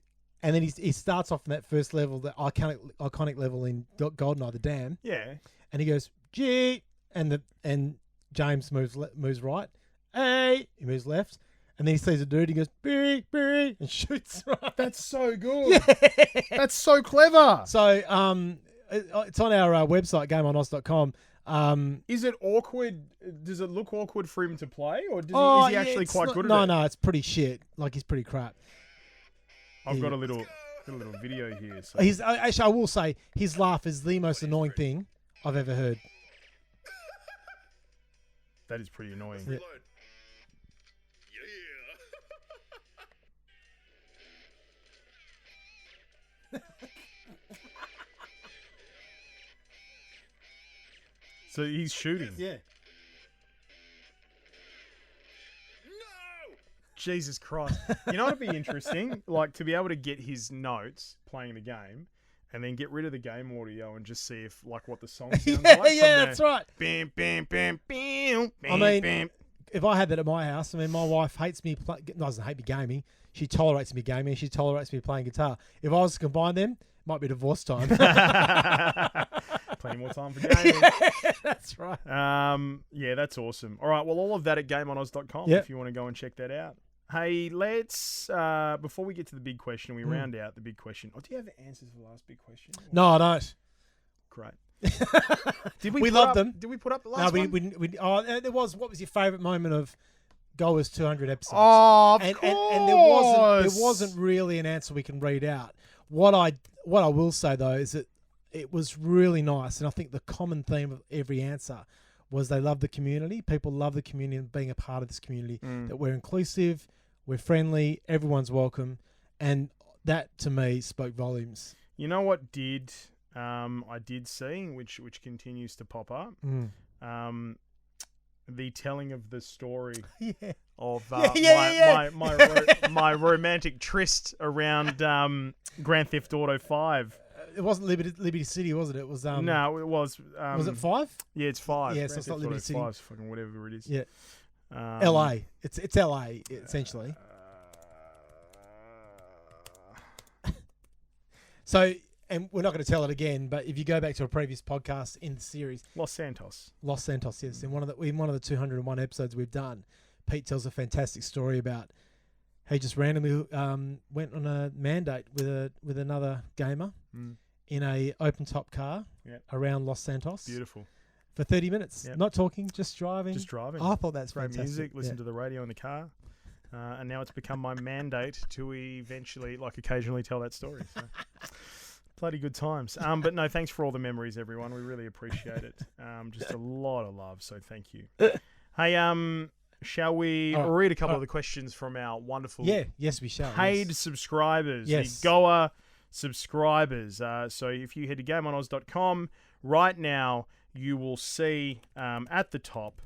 and then he starts off in that first level, the iconic level in GoldenEye, the dam. Yeah. And he goes G, and James moves right. A, he moves left. And then he sees a dude, he goes, "Bee, bee," and shoots right. That's so good. Yeah. That's so clever. So it's on our website, GameOnAus.com. Is it awkward? Does it look awkward for him to play? Or is he actually quite good at it? No, it's pretty shit. Like, he's pretty crap. I've got a little video here. So. Actually, I will say, his laugh is the most annoying thing I've ever heard. That is pretty annoying. Yeah. So he's shooting. Yeah. No! Jesus Christ. You know what'd be interesting? Like, to be able to get his notes playing the game and then get rid of the game audio and just see if, like, what the song sounds like. Yeah, that's right. Bam, bam, bam, bam, bam, I mean, bam. If I had that at my house, I mean, my wife hates me, doesn't hate me gaming. She tolerates me gaming. She tolerates me playing guitar. If I was to combine them, it might be divorce time. Plenty more time for gaming. Yeah, that's right. Yeah, that's awesome. All right, well, all of that at GameOnAus.com if you want to go and check that out. Hey, let's, before we get to the big question, we round out the big question. Oh, do you have answers for the last big question? No, I don't. Great. We love them. Did we put up the last one? There was. What was your favourite moment of GOA's 200 episodes? Oh, of course. And there wasn't really an answer we can read out. What I will say though is that it was really nice, and I think the common theme of every answer was they love the community. People love the community and being a part of this community. That we're inclusive, we're friendly, everyone's welcome, and that to me spoke volumes. You know what I did see, which continues to pop up, the telling of the story of my romantic tryst around Grand Theft Auto 5. It wasn't Liberty City, was it? It was no, it was. Was it 5? Yeah, it's 5. Yeah, so it's not Liberty City. 5's fucking whatever it is. Yeah. LA. It's LA essentially. So and we're not going to tell it again, but if you go back to a previous podcast in the series, Los Santos. Los Santos, yes, in one of the 201 episodes we've done, Pete tells a fantastic story about how he just randomly went on a mandate with another gamer in a open top car around Los Santos. Beautiful. For 30 minutes. Yep. Not talking, just driving. Just driving. I thought that's great fantastic. music, listen to the radio in the car. And now it's become my mandate to eventually, occasionally tell that story. So. Bloody good times. But no, thanks for all the memories, everyone. We really appreciate it. Just a lot of love, so thank you. Hey, shall we read a couple of the questions from our wonderful yes, we shall. paid subscribers, Yes. the GOA subscribers. So if you head to GameOnAus.com right now, you will see at the top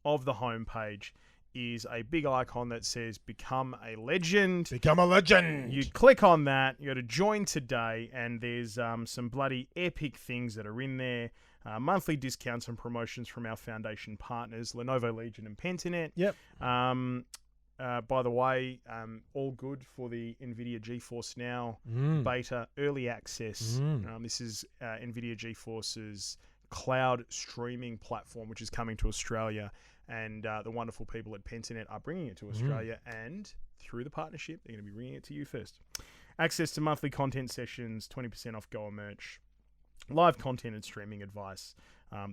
of the homepage is a big icon that says Become a Legend. Become a legend. You click on that, you go to join today, and there's some bloody epic things that are in there. Monthly discounts and promotions from our foundation partners, Lenovo Legion and Pentanet. Yep. By the way, all good for the NVIDIA GeForce Now beta early access. This is NVIDIA GeForce's cloud streaming platform, which is coming to Australia. And the wonderful people at Pentanet are bringing it to Australia, and through the partnership, they're going to be bringing it to you first. Access to monthly content sessions, 20% off GOA merch, live content and streaming advice,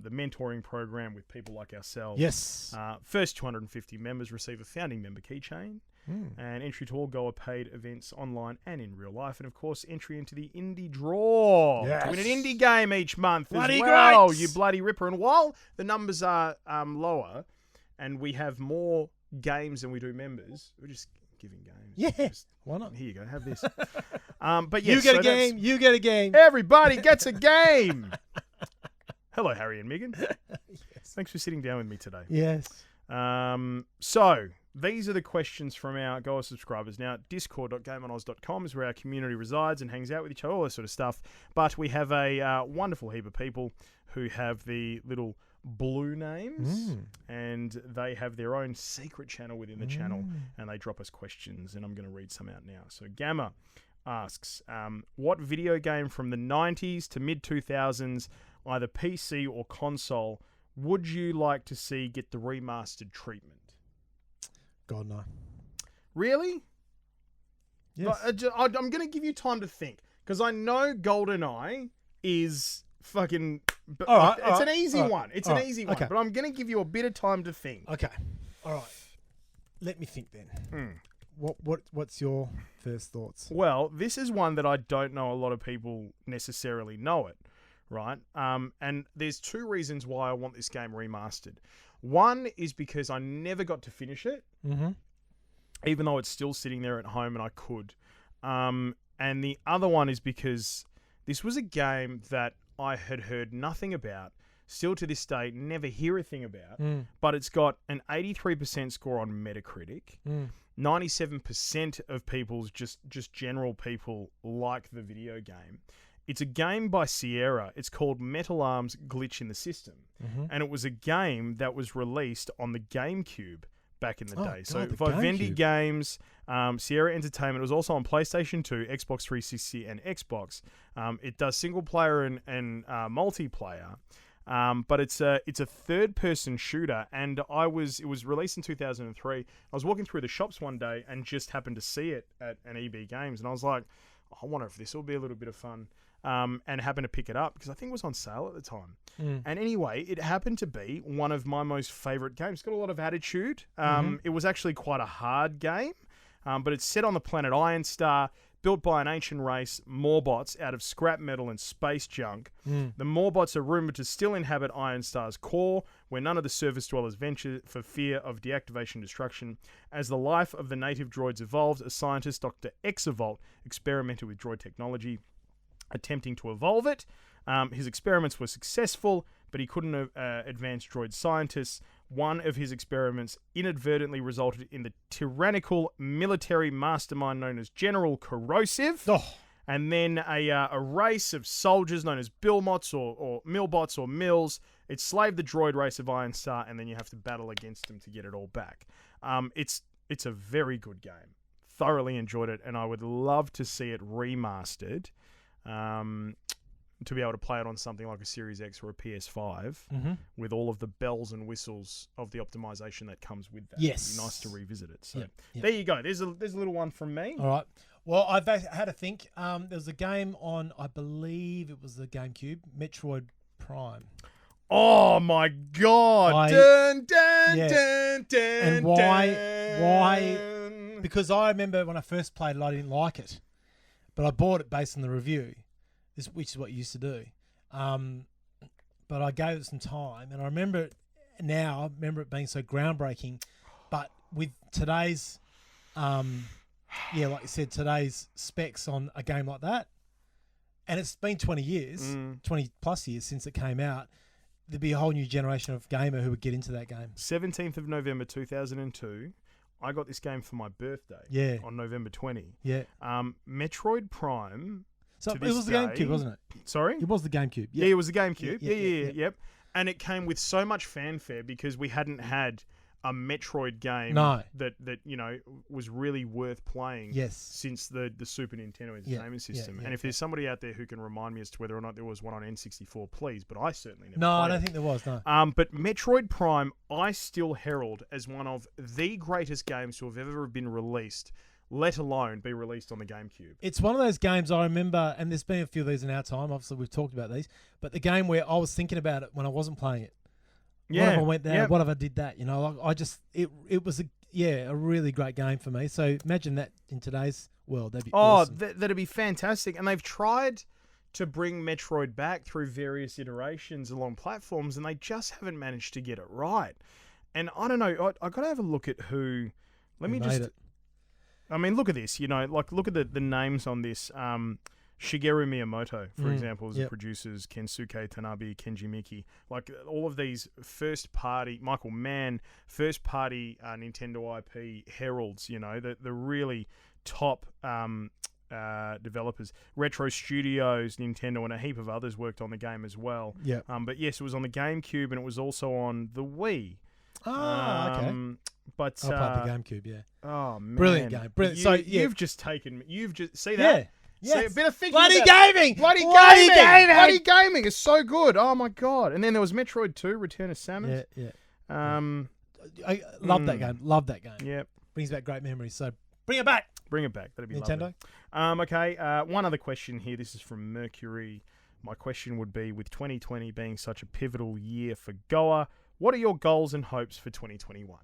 the mentoring program with people like ourselves. Yes. First 250 members receive a founding member keychain, and entry to all GOA paid events online and in real life, and of course entry into the indie draw. Yes. To win an indie game each month Bloody as well. great. You bloody ripper! And while the numbers are lower, and we have more games than we do members, we're just giving games. Yeah. Just, why not? here you go, have this. But yes, You get so a game. You get a game. everybody gets a game. Hello, Harry and Megan. Yes. Thanks for sitting down with me today. Yes. So these are the questions from our GOA subscribers. Now, discord.gameonaus.com is where our community resides and hangs out with each other, all that sort of stuff. But we have a wonderful heap of people who have the little blue names, and they have their own secret channel within the channel, and they drop us questions, and I'm going to read some out now. So Gamma asks, what video game from the 90s to mid-2000s, either PC or console, would you like to see get the remastered treatment? God, no. Really? Yes. I'm going to give you time to think, because I know GoldenEye is fucking... All right, it's an easy one. It's an all right, easy one. okay. But I'm going to give you a bit of time to think. Okay. All right. Let me think then. What's your first thoughts? Well, this is one that I don't know a lot of people necessarily know it, right? And there's two reasons why I want this game remastered. One is because I never got to finish it, even though it's still sitting there at home and I could. And the other one is because this was a game that I had heard nothing about, still to this day never hear a thing about, but it's got an 83% score on Metacritic. 97% of people's just general people like the video game. It's a game by Sierra. It's called Metal Arms Glitch in the System. And it was a game that was released on the GameCube back in the day. God, So the Vivendi GameCube. Games, Sierra Entertainment. It was also on PlayStation 2, Xbox 360, and Xbox. It does single player and multiplayer. But it's a third-person shooter, and it was released in 2003. I was walking through the shops one day and just happened to see it at an EB Games, and I was like, I wonder if this will be a little bit of fun. And happened to pick it up because I think it was on sale at the time. And anyway, it happened to be one of my most favorite games. It's got a lot of attitude. It was actually quite a hard game, but it's set on the planet Iron Star, built by an ancient race, Morbots, out of scrap metal and space junk. The Morbots are rumored to still inhabit Iron Star's core, where none of the surface dwellers venture for fear of deactivation and destruction. As the life of the native droids evolved, a scientist, Dr. Exavolt, experimented with droid technology, attempting to evolve it. His experiments were successful, but he couldn't advance droid scientists. One of his experiments inadvertently resulted in the tyrannical military mastermind known as General Corrosive. And then a race of soldiers known as Billmots or Millbots or Mills. It slaved the droid race of Iron Star, and then you have to battle against them to get it all back. It's a very good game. Thoroughly enjoyed it, and I would love to see it remastered. to be able to play it on something like a Series X or a PS5 Mm-hmm. with all of the bells and whistles of the optimization that comes with that. Yes. It'd be nice to revisit it. So Yep, yep. there you go. There's a little one from me. All right. Well, I've had to think. There was a game on, I believe it was the GameCube, Metroid Prime. Oh my God! Dun, dun, Yeah. dun, dun, And why? Because I remember when I first played it, I didn't like it, but I bought it based on the review, which is what you used to do. But I gave it some time, and I remember it now. I remember it being so groundbreaking. But with today's, like you said, today's specs on a game like that, and it's been 20 years, 20 plus years since it came out. There'd be a whole new generation of gamer who would get into that game. 17th of November 2002. I got this game for my birthday. Yeah. On November 20. Yeah. Metroid Prime. So to it this was the day- GameCube, wasn't it? Sorry? It was the GameCube. Yeah, it was the GameCube. Yeah. Yep. And it came with so much fanfare because we hadn't had a Metroid game No. that was really worth playing Yes. since the Super Nintendo Entertainment System. yeah, and if there's somebody out there who can remind me as to whether or not there was one on N64, please. But I certainly never No, I played don't it. think there was. No. But Metroid Prime, I still herald as one of the greatest games to have ever been released, let alone be released on the GameCube. It's one of those games I remember, and there's been a few of these in our time. Obviously, we've talked about these, but the game where I was thinking about it when I wasn't playing it. What if I went there? yep. What if I did that? It was a really great game for me. So imagine that in today's world. That'd be awesome. That'd be fantastic. And they've tried to bring Metroid back through various iterations along platforms, and they just haven't managed to get it right. And I don't know. I got to have a look at who. Let Who me made just. it. I mean, look at this. Look at the names on this. Shigeru Miyamoto, for example, is the producers, Kensuke Tanabe, Kenji Miki. Like all of these first-party, Michael Mann, first-party Nintendo IP heralds, the really top developers. Retro Studios, Nintendo, and a heap of others worked on the game as well. Yeah. But yes, it was on the GameCube, and it was also on the Wii. Okay. But I played the GameCube. Yeah. oh man, Brilliant game. Brilliant. So, yeah. You've just taken. You've just see Yeah. that. See, Yes. a bit of thinking. Bloody about- gaming. Bloody Bloody gaming. gaming. Bloody gaming is so good. Oh my god! And then there was Metroid 2: Return of Samus. Yeah. Yeah. I love that game. Love that game. Yep. Brings back great memories. So bring it back, Bring it back. That'd be Nintendo. lovely. Okay. One other question here. This is from Mercury. My question would be: with 2020 being such a pivotal year for GOA, what are your goals and hopes for 2021?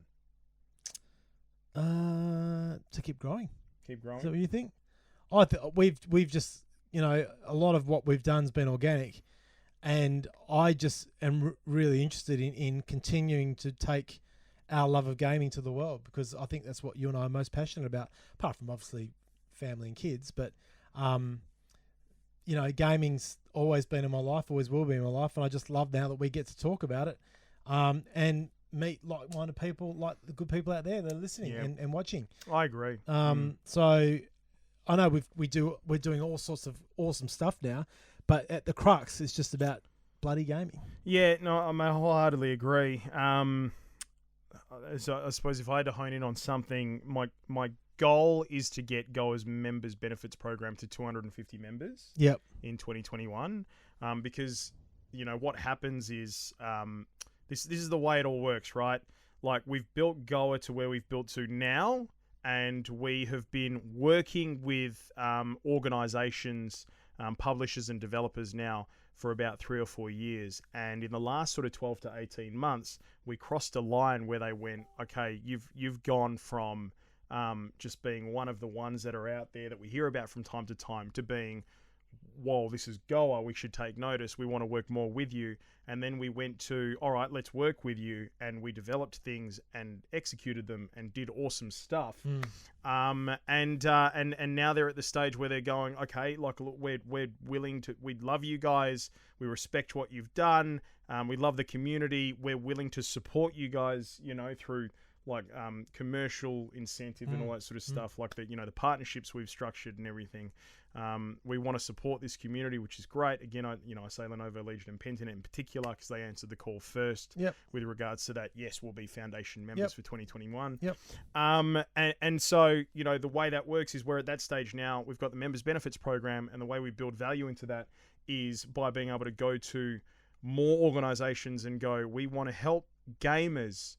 To keep growing. Keep Is that growing. what you think? We've just a lot of what we've done has been organic, and I just am really interested in continuing to take our love of gaming to the world, because I think that's what you and I are most passionate about, apart from obviously family and kids. But gaming's always been in my life, always will be in my life, and I just love now that we get to talk about it and meet like-minded people, like the good people out there that are listening and watching. I agree. So I know we're doing all sorts of awesome stuff now, but at the crux, it's just about bloody gaming. Yeah, no, I wholeheartedly agree. So I suppose if I had to hone in on something, my goal is to get GOA's members benefits program to 250 members. Yep. In 2021, because what happens is this is the way it all works, right? Like we've built GOA to where we've built to now, and we have been working with organizations, publishers and developers now for about 3 or 4 years. And in the last sort of 12 to 18 months, we crossed a line where they went, okay, you've gone from just being one of the ones that are out there that we hear about from time to time to being, whoa, this is GOA, we should take notice, we want to work more with you. And then we went to, all right, let's work with you, and we developed things and executed them and did awesome stuff. And now they're at the stage where they're going, okay, like, look, we're willing to, we love you guys, we respect what you've done, we love the community, we're willing to support you guys, through commercial incentive and all that sort of stuff, like the the partnerships we've structured and everything. We want to support this community, which is great. Again, I say Lenovo, Legion, and Pentanet in particular because they answered the call first. Yep. With regards to that, yes, we'll be foundation members for 2021. Yep. And so the way that works is we're at that stage now. We've got the members benefits program, and the way we build value into that is by being able to go to more organizations and go, we want to help gamers.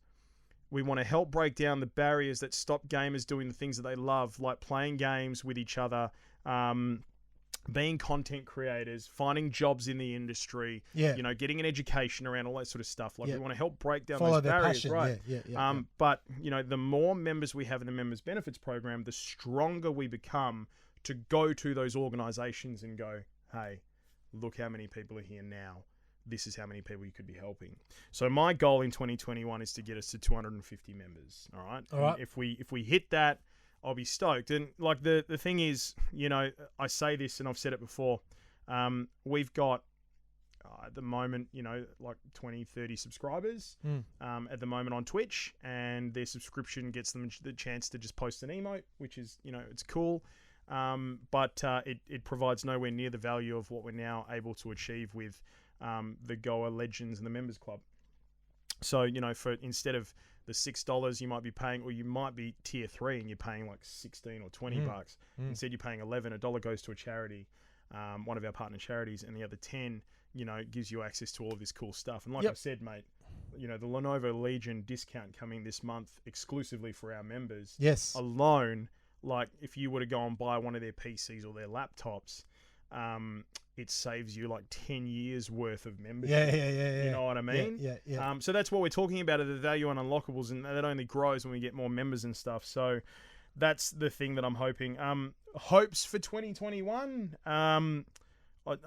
We want to help break down the barriers that stop gamers doing the things that they love, like playing games with each other, being content creators, finding jobs in the industry, getting an education around all that sort of stuff. Like we want to help break down those barriers, passion. right? Yeah. But the more members we have in the members benefits program, the stronger we become to go to those organizations and go, hey, look how many people are here now. This is how many people you could be helping. So my goal in 2021 is to get us to 250 members. All right. All right. If we hit that, I'll be stoked. And like the thing is, I say this and I've said it before. We've got at the moment, like 20, 30 subscribers at the moment on Twitch, and their subscription gets them the chance to just post an emote, which is, it's cool. But it provides nowhere near the value of what we're now able to achieve with the GOA Legends and the Members Club. So, for instead of the $6 you might be paying, or you might be tier 3 and you're paying like 16 or 20 bucks. Instead, you're paying 11. $1 goes to a charity, one of our partner charities, and the other 10, gives you access to all of this cool stuff. And like I said, mate, the Lenovo Legion discount coming this month exclusively for our members. Yes. Alone, like if you were to go and buy one of their PCs or their laptops, it saves you like 10 years worth of membership. Yeah. You know what I mean? Yeah. So that's what we're talking about, the value on unlockables, and that only grows when we get more members and stuff. So that's the thing that I'm hoping. Hopes for 2021. I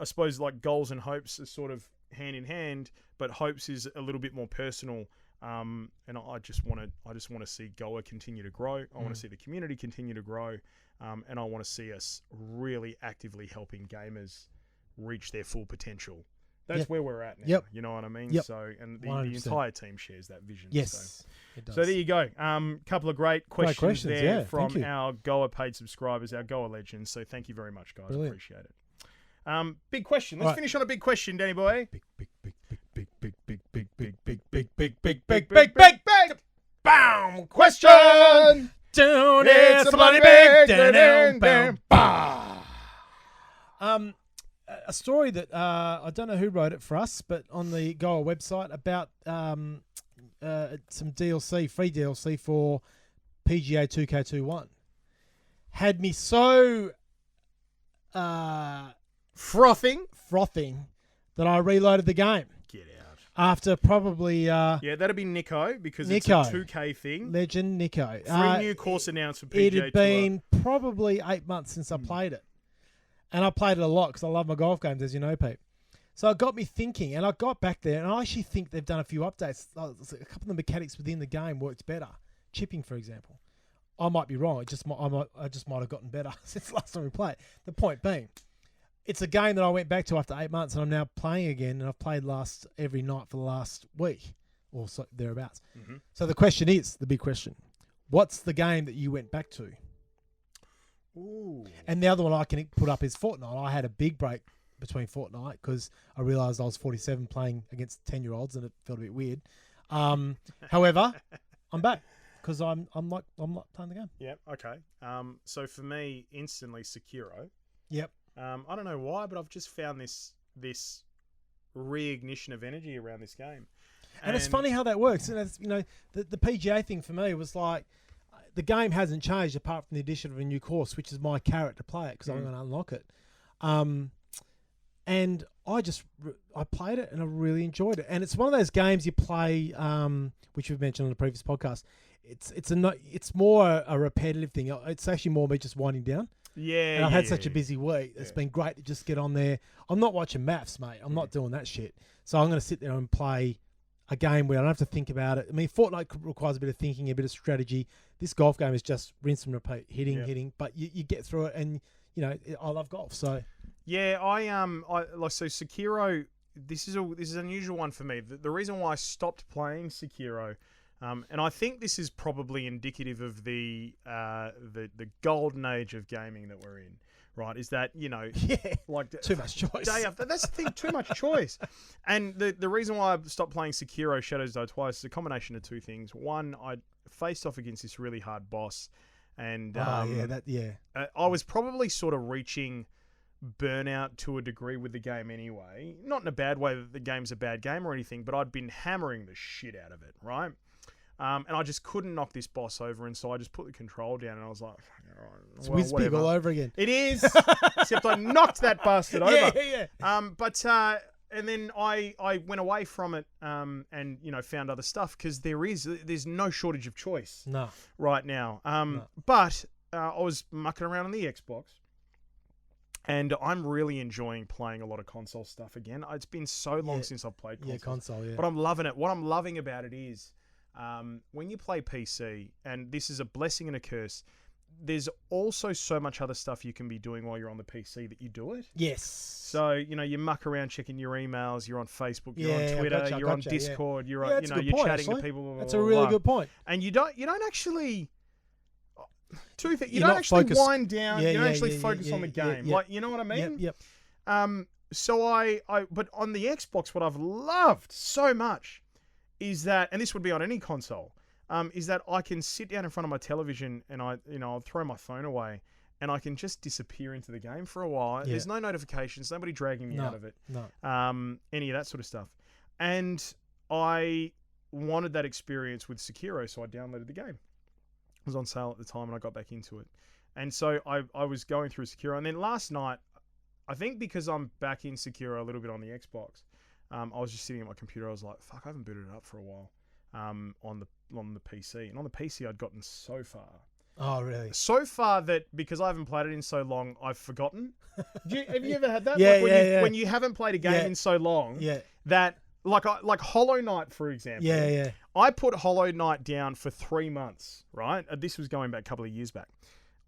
suppose like goals and hopes are sort of hand in hand, but hopes is a little bit more personal. And I just want to see GOA continue to grow. I want to see the community continue to grow. And I want to see us really actively helping gamers reach their full potential. That's where we're at now. Yep. You know what I mean? Yep. So, and the 100%. entire team shares that vision. Yes. It does. So there you go. Couple of great questions there from Thank you. our GOA paid subscribers, our GOA legends. So thank you very much, guys. Brilliant. Appreciate it. Big question. Let's finish on a big question, Danny boy. Big. Bam! Question! It's a bloody big. A story that I don't know who wrote it for us, but on the GOA website about some DLC, free DLC for PGA 2K21 had me so Frothing that I reloaded the game. Get out. After probably Yeah, that'd be Nico because Nico. it's a 2K thing. Legend Nico. Free new course announced for PGA It had Tour. been probably 8 months since I played it. And I played it a lot because I love my golf games, as you know, Pete. So it got me thinking, and I got back there, and I actually think they've done a few updates. A couple of the mechanics within the game worked better. Chipping, for example. I might be wrong. I just might have gotten better since last time we played. The point being, it's a game that I went back to after 8 months, and I'm now playing again, and I've played every night for the last week, or so thereabouts. Mm-hmm. So the question is, the big question, what's the game that you went back to? Ooh. And the other one I can put up is Fortnite. I had a big break between Fortnite because I realised I was 47 playing against 10-year-olds, and it felt a bit weird. However, I'm back because I'm not playing the game. Yep. Okay. So for me, instantly Sekiro. Yep. I don't know why, but I've just found this reignition of energy around this game. And it's funny how that works. And it's, the PGA thing for me was like, the game hasn't changed apart from the addition of a new course, which is my carrot to play it because I'm going to unlock it. And I played it and I really enjoyed it. And it's one of those games you play, which we've mentioned on the previous podcast. It's more a repetitive thing. It's actually more me just winding down. Yeah. And I've had such a busy week. It's been great to just get on there. I'm not watching maths, mate. I'm not doing that shit. So I'm going to sit there and play a game where I don't have to think about it. I mean, Fortnite requires a bit of thinking, a bit of strategy. This golf game is just rinse and repeat, hitting. But you get through it, and I love golf. So yeah, so Sekiro. This is an unusual one for me. The reason why I stopped playing Sekiro And I think this is probably indicative of the golden age of gaming that we're in. Right, is that, like Too much choice. Day after, that's the thing, too much choice. And the reason why I stopped playing Sekiro Shadows Die Twice is a combination of two things. One, I faced off against this really hard boss, and I was probably sort of reaching burnout to a degree with the game anyway. Not in a bad way that the game's a bad game or anything, but I'd been hammering the shit out of it, right? And I just couldn't knock this boss over, and so I just put the control down, and I was like, all right, it's Whizpig all over again. It is, except I knocked that bastard over. Yeah. And then I went away from it, and found other stuff, because there's no shortage of choice. No. Right now. No. But I was mucking around on the Xbox, and I'm really enjoying playing a lot of console stuff again. It's been so long since I've played console. Yeah, console. Yeah. But I'm loving it. What I'm loving about it is, when you play PC, and this is a blessing and a curse, there's also so much other stuff you can be doing while you're on the PC that you do it. Yes. So, you muck around checking your emails, you're on Facebook, you're on Twitter, you're on Discord, you're on, you're chatting to people. Blah, blah, that's a really good point. And you don't actually two things. You don't actually wind down, you don't actually focus on the game. Like, you know what I mean? Yep. So but on the Xbox, what I've loved so much is that, and this would be on any console, is that I can sit down in front of my television and I'll throw my phone away and I can just disappear into the game for a while. Yeah. There's no notifications, nobody dragging me out of it. No. Any of that sort of stuff. And I wanted that experience with Sekiro, so I downloaded the game. It was on sale at the time and I got back into it. And so I was going through Sekiro, and then last night, I think because I'm back in Sekiro a little bit on the Xbox, I was just sitting at my computer. I was like, fuck, I haven't booted it up for a while on the PC. And on the PC, I'd gotten so far. Oh, really? So far that because I haven't played it in so long, I've forgotten. Have you ever had that? When you haven't played a game in so long, that like Hollow Knight, for example. Yeah. I put Hollow Knight down for 3 months, right? This was going back a couple of years back.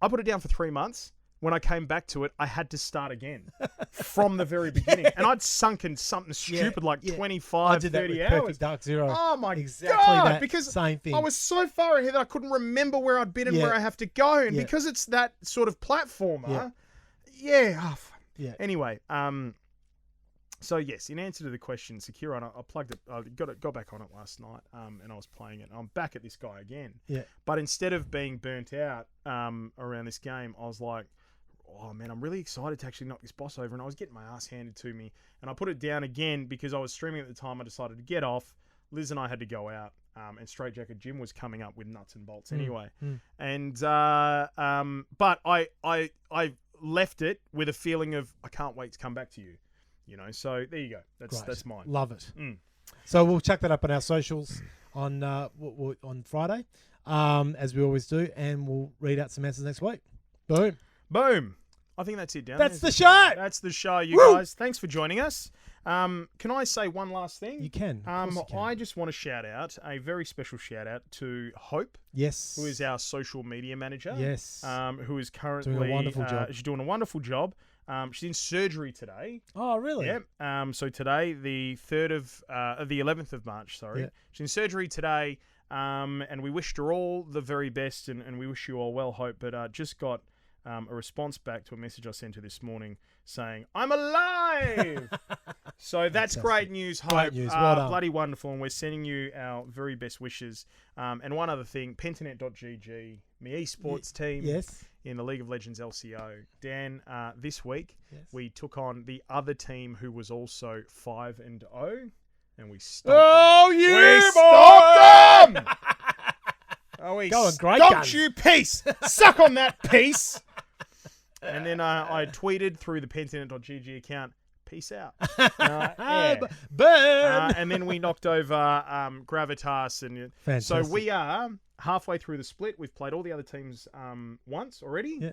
I put it down for 3 months. When I came back to it, I had to start again from the very beginning. And I'd sunk in something stupid like 25, 30 hours. Perfect Dark Zero. Oh my exactly God. That because same thing. I was so far ahead that I couldn't remember where I'd been and where I have to go. And because it's that sort of platformer, Anyway, so yes, in answer to the question, Sekiro, I plugged it, I got back on it last night, and I was playing it. I'm back at this guy again. Yeah. But instead of being burnt out around this game, I was like, oh man, I'm really excited to actually knock this boss over. And I was getting my ass handed to me, and I put it down again because I was streaming at the time. I decided to get off. Liz and I had to go out, and Straight Jacket Jim was coming up with nuts and bolts anyway. And but I left it with a feeling of I can't wait to come back to you. So there you go. That's mine. Love it. So we'll chuck that up on our socials on Friday, as we always do, and we'll read out some answers next week. Boom. I think that's it, Dan. That's the show. That's the show, you guys. Thanks for joining us. Can I say one last thing? You can. I just want to shout out a very special shout out to Hope. Yes. Who is our social media manager. Yes. Who is currently doing a wonderful job. She's doing a wonderful job. She's in surgery today. Oh, really? Yeah. So today, the 11th of March, sorry. Yeah. She's in surgery today. And we wished her all the very best, and we wish you all well, Hope. But just got a response back to a message I sent her this morning saying, I'm alive! So that's great news, Hope. Great news. Well done. Bloody wonderful. And we're sending you our very best wishes. And one other thing, Pentanet.gg, my esports team in the League of Legends LCO. Dan, this week we took on the other team who was also 5-0. And we stopped them. We stopped them! We stopped you, peace! Suck on that, peace! And then I tweeted through the Pentanet.gg account, peace out. Burn! And then we knocked over Gravitas. And so we are halfway through the split. We've played all the other teams once already.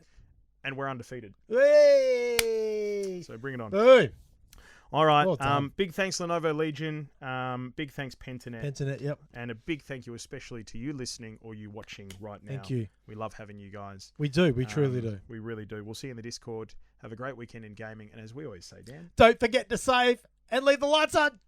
And we're undefeated. Hey! So bring it on. Boom! All right. Well big thanks, Lenovo Legion. Big thanks, Pentanet. Pentanet, yep. And a big thank you especially to you listening or you watching right now. Thank you. We love having you guys. We do. We truly do. We really do. We'll see you in the Discord. Have a great weekend in gaming. And as we always say, Dan, don't forget to save and leave the lights on.